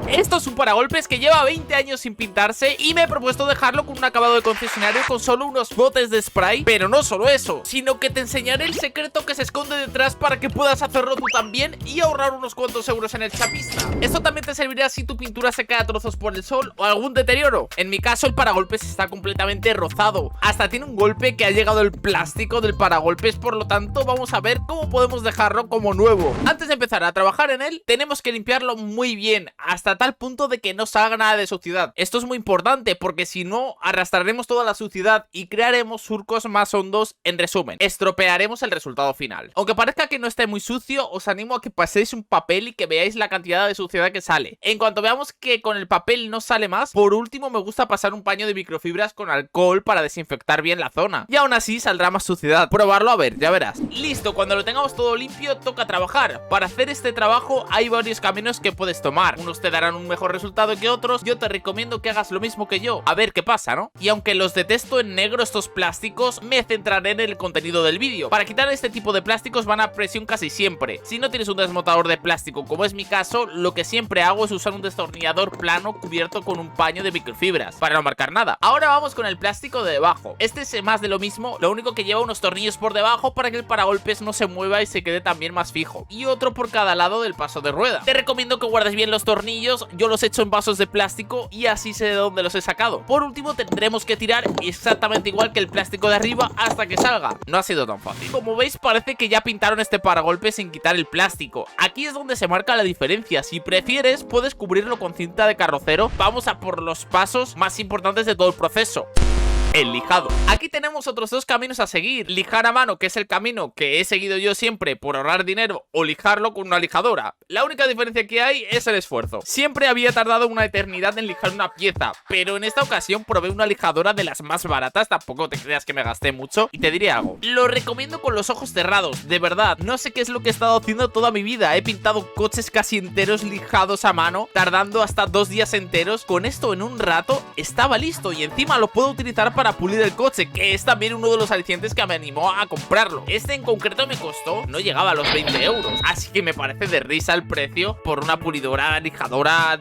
Esto es un paragolpes que lleva 20 años sin pintarse y me he propuesto dejarlo con un acabado de concesionario con solo unos botes de spray. Pero no solo eso, sino que te enseñaré el secreto que se esconde detrás para que puedas hacerlo tú también y ahorrar unos cuantos euros en el chapista. Esto también te servirá si tu pintura se cae a trozos por el sol o algún deterioro. En mi caso el paragolpes está completamente rozado, hasta tiene un golpe que ha llegado el plástico del paragolpes, por lo tanto vamos a ver cómo podemos dejarlo como nuevo. Antes de empezar a trabajar en él, tenemos que limpiarlo muy bien, hasta tal punto de que no salga nada de suciedad. Esto es muy importante porque si no, arrastraremos toda la suciedad y crearemos surcos más hondos. En resumen, estropearemos el resultado final. Aunque parezca que no esté muy sucio, os animo a que paséis un papel y que veáis la cantidad de suciedad que sale. En cuanto veamos que con el papel no sale más, por último me gusta pasar un paño de microfibras con alcohol para desinfectar bien la zona. Y aún así saldrá más suciedad. Probarlo a ver, ya verás. Listo, cuando lo tengamos todo limpio, toca trabajar. Para hacer este trabajo hay varios caminos que puedes tomar. Unos te darán un mejor resultado que otros. Yo te recomiendo que hagas lo mismo que yo. A ver qué pasa, ¿no? Y aunque los detesto en negro estos plásticos, me centraré en el contenido del vídeo. Para quitar este tipo de plásticos van a presión casi siempre. Si no tienes un desmontador de plástico como es mi caso, lo que siempre hago es usar un destornillador plano cubierto con un paño de microfibras para no marcar nada. Ahora vamos con el plástico de debajo. Este es más de lo mismo, lo único que lleva unos tornillos por debajo para que el paragolpes no se mueva y se quede también más fijo, y otro por cada lado del paso de rueda. Te recomiendo que guardes bien los tornillos, yo los he hecho en vasos de plástico y así sé de dónde los he sacado. Por último tendremos que tirar exactamente igual que el plástico de arriba hasta que salga. No ha sido tan fácil. Como veis parece que ya pintaron este paragolpes sin quitar el plástico. Aquí es donde se marca la diferencia. Si prefieres puedes cubrirlo con cinta de carrocero. Vamos a por los pasos más importantes de todo el proceso: el lijado. Aquí tenemos otros dos caminos a seguir: lijar a mano, que es el camino que he seguido yo siempre por ahorrar dinero, o lijarlo con una lijadora. La única diferencia que hay es el esfuerzo. Siempre había tardado una eternidad en lijar una pieza, pero en esta ocasión probé una lijadora de las más baratas. Tampoco te creas que me gasté mucho, y te diré algo: lo recomiendo con los ojos cerrados, de verdad. No sé qué es lo que he estado haciendo toda mi vida. He pintado coches casi enteros lijados a mano, tardando hasta 2 días enteros. Con esto en un rato estaba listo, y encima lo puedo utilizar para pulir el coche, que es también uno de los alicientes que me animó a comprarlo. Este en concreto me costó, no llegaba a los 20 euros, así que me parece de risa el precio por una pulidora, lijadora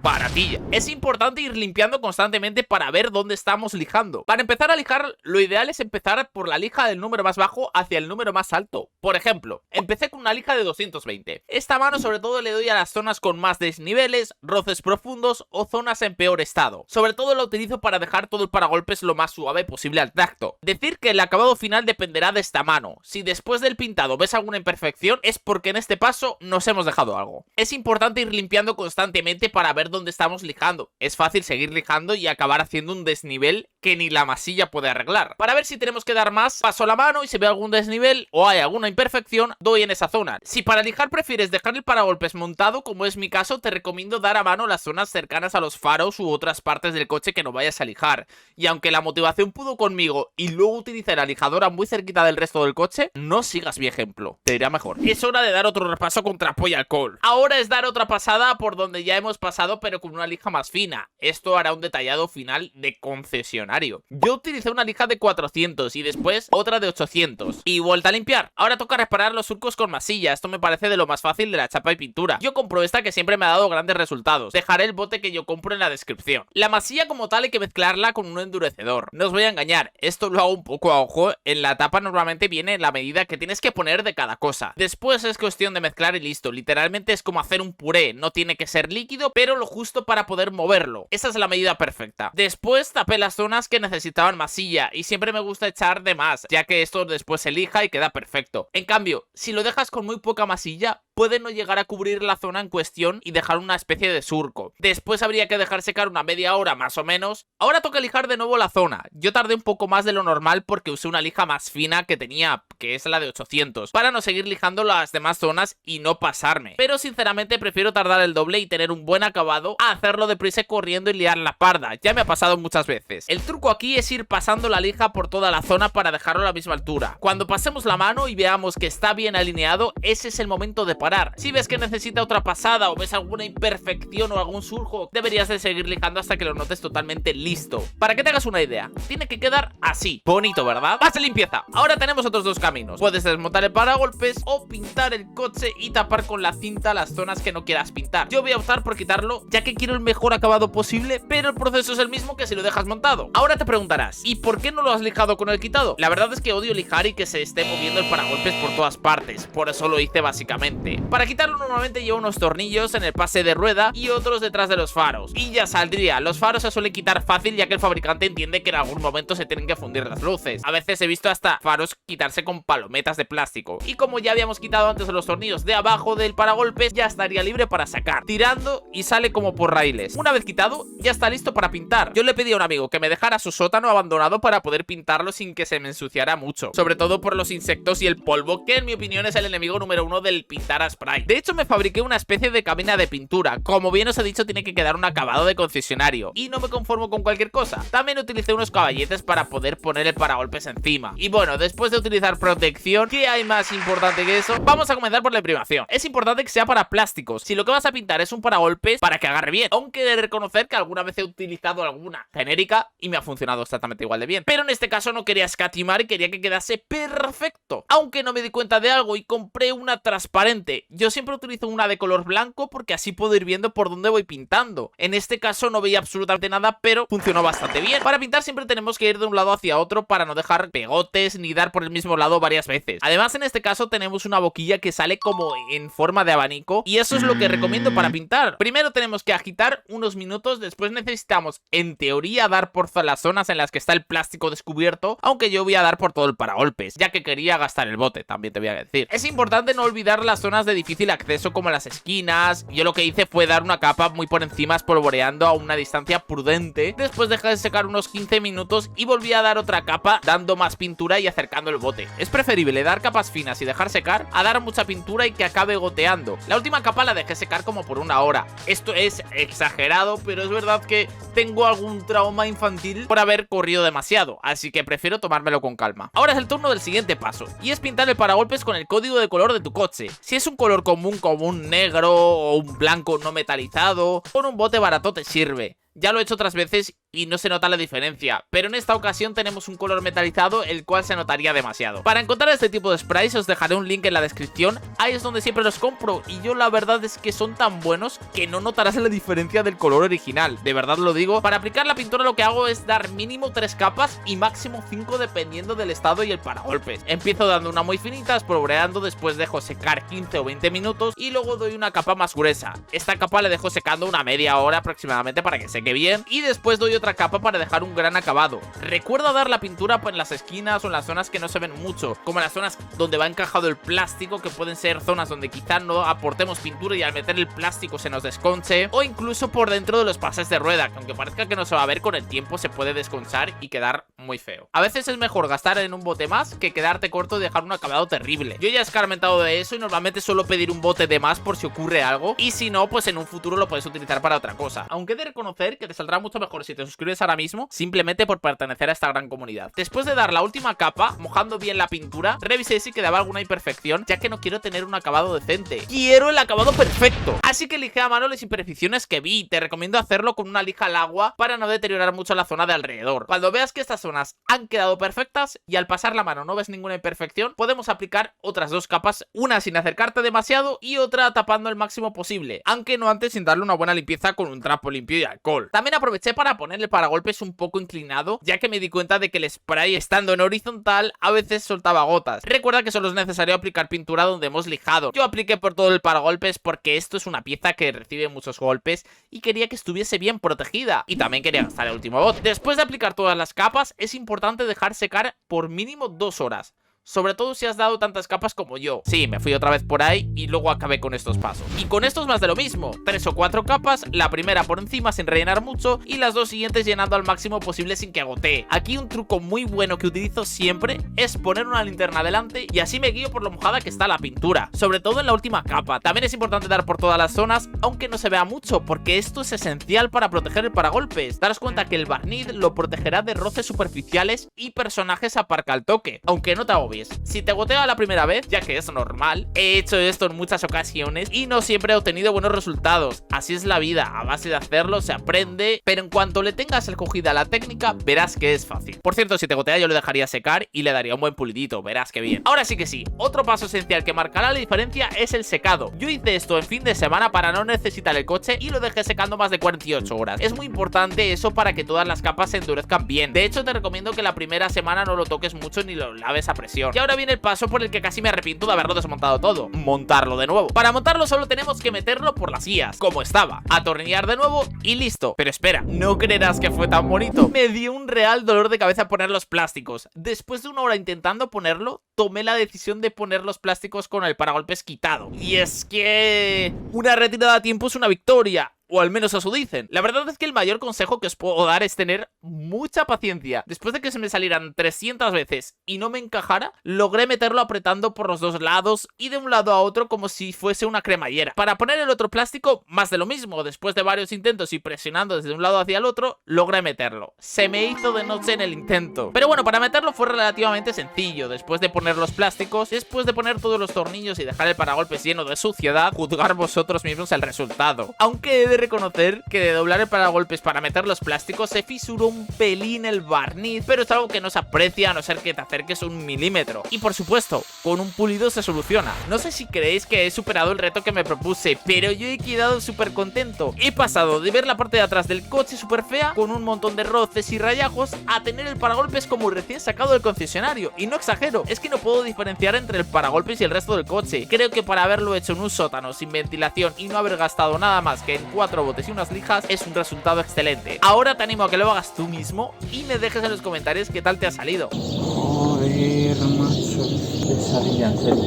baratilla. Es importante ir limpiando constantemente para ver dónde estamos lijando. Para empezar a lijar, lo ideal es empezar por la lija del número más bajo hacia el número más alto. Por ejemplo, empecé con una lija de 220. Esta mano sobre todo le doy a las zonas con más desniveles, roces profundos o zonas en peor estado. Sobre todo la utilizo para dejar todo el paragolpes lo más suave posible al tacto. Decir que el acabado final dependerá de esta mano. Si después del pintado ves alguna imperfección, es porque en este paso nos hemos dejado algo. Es importante ir limpiando constantemente para ver dónde estamos lijando. Es fácil seguir lijando y acabar haciendo un desnivel que ni la masilla puede arreglar. Para ver si tenemos que dar más, paso la mano y si veo algún desnivel o hay alguna imperfección, doy en esa zona. Si para lijar prefieres dejar el paragolpes montado, como es mi caso, te recomiendo dar a mano las zonas cercanas a los faros u otras partes del coche que no vayas a lijar. Y aunque la motivación pudo conmigo y luego utilicé la lijadora muy cerquita del resto del coche, no sigas mi ejemplo, te irá mejor. Es hora de dar otro repaso con trapo y alcohol. Ahora es dar otra pasada por donde ya hemos pasado, pero con una lija más fina. Esto hará un detallado final de concesionario. Yo utilicé una lija de 400 y después otra de 800 y vuelta a limpiar. Ahora toca reparar los surcos con masilla. Esto me parece de lo más fácil de la chapa y pintura. Yo compro esta que siempre me ha dado grandes resultados. Dejaré el bote que yo compro en la descripción. La masilla como tal hay que mezclarla con un endurecedor. No os voy a engañar, esto lo hago un poco a ojo. En la tapa normalmente viene la medida que tienes que poner de cada cosa. Después es cuestión de mezclar y listo. Literalmente es como hacer un puré. No tiene que ser líquido, pero lo justo para poder moverlo. Esa es la medida perfecta. Después tapé las zonas que necesitaban masilla y siempre me gusta echar de más, ya que esto después se lija y queda perfecto. En cambio, si lo dejas con muy poca masilla, puede no llegar a cubrir la zona en cuestión y dejar una especie de surco. Después habría que dejar secar una media hora más o menos. Ahora toca lijar de nuevo la zona. Yo tardé un poco más de lo normal porque usé una lija más fina que tenía, que es la de 800, para no seguir lijando las demás zonas y no pasarme. Pero sinceramente prefiero tardar el doble y tener un buen acabado a hacerlo deprisa corriendo y liar la parda. Ya me ha pasado muchas veces. El truco truco aquí es ir pasando la lija por toda la zona para dejarlo a la misma altura. Cuando pasemos la mano y veamos que está bien alineado, ese es el momento de parar. Si ves que necesita otra pasada o ves alguna imperfección o algún surco, deberías de seguir lijando hasta que lo notes totalmente listo. Para que te hagas una idea, tiene que quedar así. Bonito, ¿verdad? ¡Más de limpieza! Ahora tenemos otros dos caminos. Puedes desmontar el paragolpes o pintar el coche y tapar con la cinta las zonas que no quieras pintar. Yo voy a optar por quitarlo, ya que quiero el mejor acabado posible, pero el proceso es el mismo que si lo dejas montado. Ahora te preguntarás, ¿y por qué no lo has lijado con el quitado? La verdad es que odio lijar y que se esté moviendo el paragolpes por todas partes, por eso lo hice básicamente. Para quitarlo normalmente llevo unos tornillos en el pase de rueda y otros detrás de los faros, y ya saldría. Los faros se suelen quitar fácil, ya que el fabricante entiende que en algún momento se tienen que fundir las luces. A veces he visto hasta faros quitarse con palometas de plástico, y como ya habíamos quitado antes los tornillos de abajo del paragolpes, ya estaría libre para sacar, tirando y sale como por raíles. Una vez quitado, ya está listo para pintar. Yo le pedí a un amigo que me dejara su sótano abandonado para poder pintarlo sin que se me ensuciara mucho, sobre todo por los insectos y el polvo, que en mi opinión es el enemigo número uno del pintar a spray. De hecho, me fabriqué una especie de cabina de pintura. Como bien os he dicho, tiene que quedar un acabado de concesionario, y no me conformo con cualquier cosa. También utilicé unos caballetes para poder poner el paragolpes encima. Y bueno, después de utilizar protección, ¿qué hay más importante que eso? Vamos a comenzar por la imprimación. Es importante que sea para plásticos. Si lo que vas a pintar es un paragolpes, para que agarre bien. Aunque he de reconocer que alguna vez he utilizado alguna genérica y me ha funcionado exactamente igual de bien. Pero en este caso no quería escatimar y quería que quedase perfecto. Aunque no me di cuenta de algo y compré una transparente. Yo siempre utilizo una de color blanco porque así puedo ir viendo por dónde voy pintando. En este caso no veía absolutamente nada, pero funcionó bastante bien. Para pintar siempre tenemos que ir de un lado hacia otro para no dejar pegotes ni dar por el mismo lado varias veces. Además, en este caso tenemos una boquilla que sale como en forma de abanico, y eso es lo que recomiendo para pintar. Primero tenemos que agitar unos minutos, después necesitamos en teoría dar por las zonas en las que está el plástico descubierto, aunque yo voy a dar por todo el paragolpes, ya que quería gastar el bote, también te voy a decir. Es importante no olvidar las zonas de difícil acceso como las esquinas. Yo lo que hice fue dar una capa muy por encima espolvoreando a una distancia prudente, después dejé de secar unos 15 minutos y volví a dar otra capa dando más pintura y acercando el bote. Es preferible dar capas finas y dejar secar a dar mucha pintura y que acabe goteando. La última capa la dejé secar como por una hora. Esto es exagerado, pero es verdad que tengo algún trauma infantil por haber corrido demasiado, así que prefiero tomármelo con calma. Ahora es el turno del siguiente paso, y es pintar el paragolpes con el código de color de tu coche. Si es un color común como un negro o un blanco no metalizado, con un bote barato te sirve. Ya lo he hecho otras veces y no se nota la diferencia, pero en esta ocasión tenemos un color metalizado, el cual se notaría demasiado. Para encontrar este tipo de sprays os dejaré un link en la descripción. Ahí es donde siempre los compro, y yo la verdad es que son tan buenos que no notarás la diferencia del color original. De verdad lo digo. Para aplicar la pintura lo que hago es dar mínimo 3 capas y máximo 5 dependiendo del estado y el paragolpes. Empiezo dando una muy finita, espolvoreando, después dejo secar 15 o 20 minutos y luego doy una capa más gruesa. Esta capa la dejo secando una media hora aproximadamente para que seque bien, y después doy otra capa para dejar un gran acabado. Recuerda dar la pintura en las esquinas o en las zonas que no se ven mucho, como en las zonas donde va encajado el plástico, que pueden ser zonas donde quizá no aportemos pintura y al meter el plástico se nos desconche, o incluso por dentro de los pases de rueda, que aunque parezca que no se va a ver, con el tiempo se puede desconchar y quedar muy feo. A veces es mejor gastar en un bote más que quedarte corto y dejar un acabado terrible. Yo ya he escarmentado de eso y normalmente suelo pedir un bote de más por si ocurre algo, y si no, pues en un futuro lo puedes utilizar para otra cosa. Aunque he de reconocer que te saldrá mucho mejor si te suscribes ahora mismo, simplemente por pertenecer a esta gran comunidad. Después de dar la última capa, mojando bien la pintura, revisé si quedaba alguna imperfección, ya que no quiero tener un acabado decente. Quiero el acabado perfecto. Así que lijé a mano las imperfecciones que vi. Te recomiendo hacerlo con una lija al agua para no deteriorar mucho la zona de alrededor. Cuando veas que estas zonas han quedado perfectas y al pasar la mano no ves ninguna imperfección, podemos aplicar otras 2 capas, una sin acercarte demasiado y otra tapando el máximo posible, aunque no antes sin darle una buena limpieza con un trapo limpio y alcohol. También aproveché para poner el paragolpes un poco inclinado, ya que me di cuenta de que el spray estando en horizontal a veces soltaba gotas. Recuerda que solo es necesario aplicar pintura donde hemos lijado. Yo apliqué por todo el paragolpes porque esto es una pieza que recibe muchos golpes y quería que estuviese bien protegida, y también quería gastar el último bote. Después de aplicar todas las capas es importante dejar secar por mínimo 2 horas. sobre todo si has dado tantas capas como yo. Sí, me fui otra vez por ahí y luego acabé con estos pasos. Y con estos más de lo mismo, 3 o 4 capas, la primera por encima sin rellenar mucho y las dos siguientes llenando al máximo posible sin que agotee. Aquí un truco muy bueno que utilizo siempre es poner una linterna delante y así me guío por lo mojada que está la pintura, sobre todo en la última capa. También es importante dar por todas las zonas, aunque no se vea mucho, porque esto es esencial para proteger el paragolpes. Daros cuenta que el barniz lo protegerá de roces superficiales y personajes aparca al toque, aunque no te agobies. Si te gotea la primera vez, ya que es normal, he hecho esto en muchas ocasiones y no siempre he obtenido buenos resultados. Así es la vida, a base de hacerlo se aprende, pero en cuanto le tengas el cogida a la técnica, verás que es fácil. Por cierto, si te gotea yo lo dejaría secar y le daría un buen pulidito, verás que bien. Ahora sí que sí, otro paso esencial que marcará la diferencia es el secado. Yo hice esto en fin de semana para no necesitar el coche y lo dejé secando más de 48 horas. Es muy importante eso para que todas las capas se endurezcan bien. De hecho, te recomiendo que la primera semana no lo toques mucho ni lo laves a presión. Y ahora viene el paso por el que casi me arrepiento de haberlo desmontado todo: montarlo de nuevo. Para montarlo solo tenemos que meterlo por las guías, como estaba, atornillar de nuevo y listo. Pero espera, no creerás que fue tan bonito. Me dio un real dolor de cabeza poner los plásticos. Después de una hora intentando ponerlo, tomé la decisión de poner los plásticos con el paragolpes quitado. Y es que una retirada a tiempo es una victoria. O al menos eso dicen. La verdad es que el mayor consejo que os puedo dar es tener mucha paciencia. Después de que se me salieran 300 veces y no me encajara, logré meterlo apretando por los dos lados y de un lado a otro como si fuese una cremallera. Para poner el otro plástico, más de lo mismo. Después de varios intentos y presionando desde un lado hacia el otro, logré meterlo. Se me hizo de noche en el intento. Pero bueno, para meterlo fue relativamente sencillo. Después de poner los plásticos, después de poner todos los tornillos y dejar el paragolpes lleno de suciedad, juzgar vosotros mismos el resultado. Aunque he de reconocer que de doblar el paragolpes para meter los plásticos se fisuró un pelín el barniz, pero es algo que no se aprecia a no ser que te acerques 1 milímetro. Y por supuesto, con un pulido se soluciona. No sé si creéis que he superado el reto que me propuse, pero yo he quedado súper contento. He pasado de ver la parte de atrás del coche súper fea, con un montón de roces y rayajos, a tener el paragolpes como recién sacado del concesionario. Y no exagero, es que no puedo diferenciar entre el paragolpes y el resto del coche. Creo que para haberlo hecho en un sótano sin ventilación y no haber gastado nada más que en 4 botes y unas lijas, es un resultado excelente. Ahora te animo a que lo hagas tú mismo y me dejes en los comentarios qué tal te ha salido. Joder, macho, qué salía, en serio.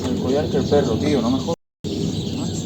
El collar que el perro, tío, no me jodas.